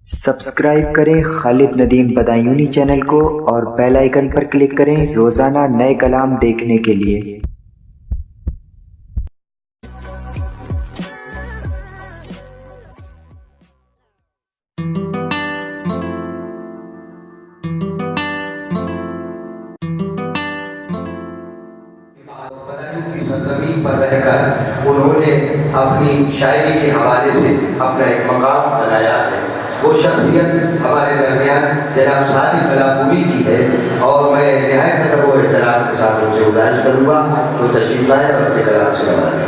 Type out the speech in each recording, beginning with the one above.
Subscribe करें Khalid Nadeem Badayuni channel को और बेल आइकन पर क्लिक करें रोजाना नए कलाम देखने के लिए। पर रहकर उन्होंने अपनी शायरी के हवाले से अपना एक मकाम बनाया है। वो शख्सियत हमारे दरमियान जनाब सादी कलामूवी की है और मैं नहायत अदब और एहतराम के साथ उनसे गुजारिश करूँगा तो तशरीफ लाए और अपने कलाम से नवाजें।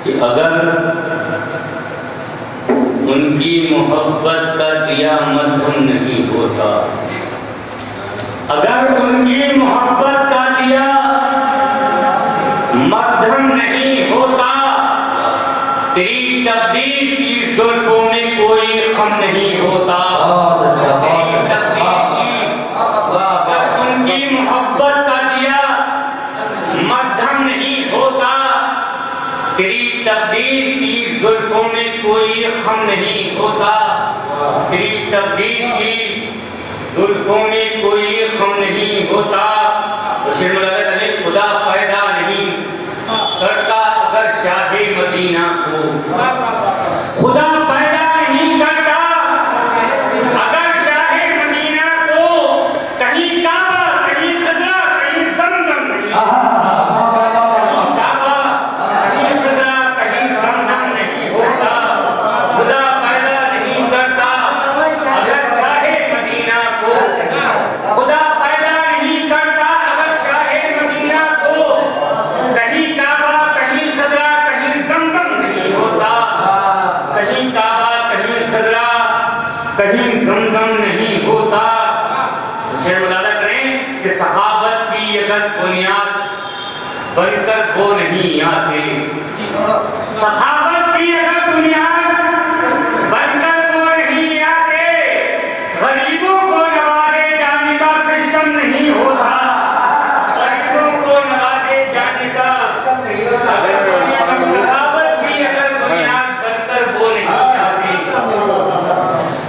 कि अगर उनकी मोहब्बत का दिया मध्यम नहीं होता, अगर उनकी मोहब्बत का दिया मध्यम नहीं होता, तेरी तकदीर की जुल्फों में कोई खम नहीं होता। उनकी मोहब्बत का दिया मध्यम नहीं होता, तेरी तकदीर की जुल्फों में कोई खम नहीं होता, तेरी तकदीर की जुल्फों में कोई खम नहीं होता। तो शेर मुलाकात में खुदा पैदा नहीं करता अगर शाहे मदीना को, खुदा पैदा नहीं करता अगर शाहे मदीना को, कहीं काबा कहीं खदरा कहीं जमजम नहीं, काबा कहीं खदरा कहीं जमजम नहीं होता। खुदा पैदा नहीं करता अगर शाहे मदीना को, खुदा पैदा नहीं करता अगर शाहे मदीना को, कहीं काबा कहीं खदरा कहीं जमजम नहीं होता, कहीं काबा कहीं खदरा कहीं जमजम नहीं होता। शेर मुलादा करें कि सहाबत की अगर बुनियाद बनकर वो नहीं आते, सहाबत की अगर बुनियाद बनकर वो नहीं आते, गरीबों को नवाजे जाने का सिस्टम नहीं होता, गरीबों को नवाजे जाने का सहाबत की अगर बुनियाद बनकर वो नहीं आती,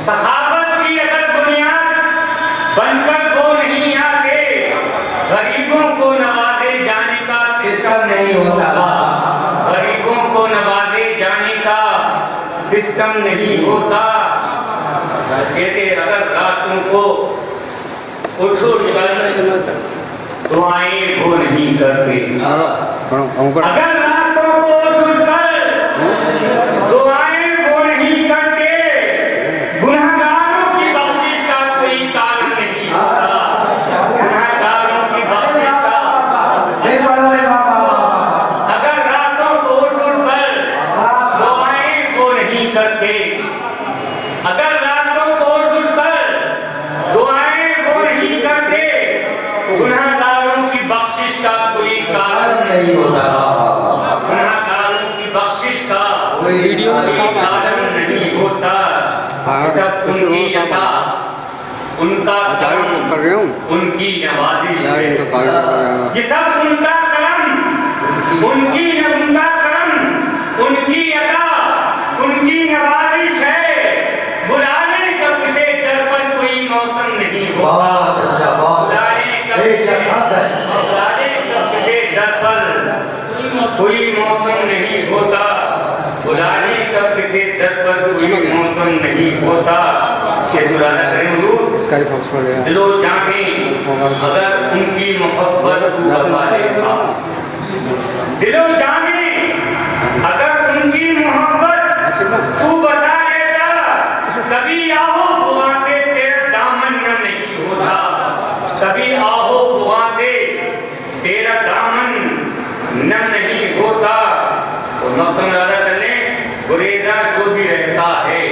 सहाबत की अगर बुनियाद बनकर वो नहीं आते, गरीबों को नवाजे जाने का सिस्टम नहीं होता, गरीबों को नवाजे जाने का सिस्टम नहीं होता। कहते अगर रातों को उठ कर दुआएं वो नहीं करते, अगर रातों को उठ कर दुआएं वो नहीं करते, गुनहगारों की बख्शिश का कोई कारण नहीं होता, गुनहगारों की बख्शिश का, अगर रातों को उठ कर दुआएं वो नहीं करते, अगर रातों को उठ कर दुआएं वो नहीं करते, गुनहगारों की बख्शिश का कोई कारण नहीं होता, गुनहगारों की बख्शिश का कोई कारण नहीं होता। जब उनकी अता उनका उनकी नवाजिश, ये सब उनका करम, उनका करम, उनकी अता उनकी नवाजिश है। बुलाने का किसी दर पर कोई मौसम नहीं होता, बुलाने का किसी दर पर कोई मौसम नहीं होता, बुलाने का किसी दर पर कोई मौसम नहीं होता। इसके बुलाना करें दिलो जाने अगर उनकी मोहब्बत तू बता लेगा, दिलो जाने अगर उनकी मोहब्बत तू बता लेगा, कभी आहो हुआ से तेरा दामन न नहीं होता, कभी आहो हुआ से तेरा दामन न नहीं होता। और मक्तम लादा करने गुरेजा जो भी रहता है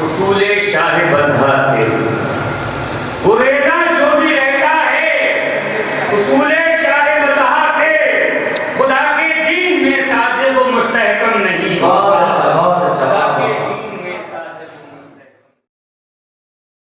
उसूले शाह बंधा थे,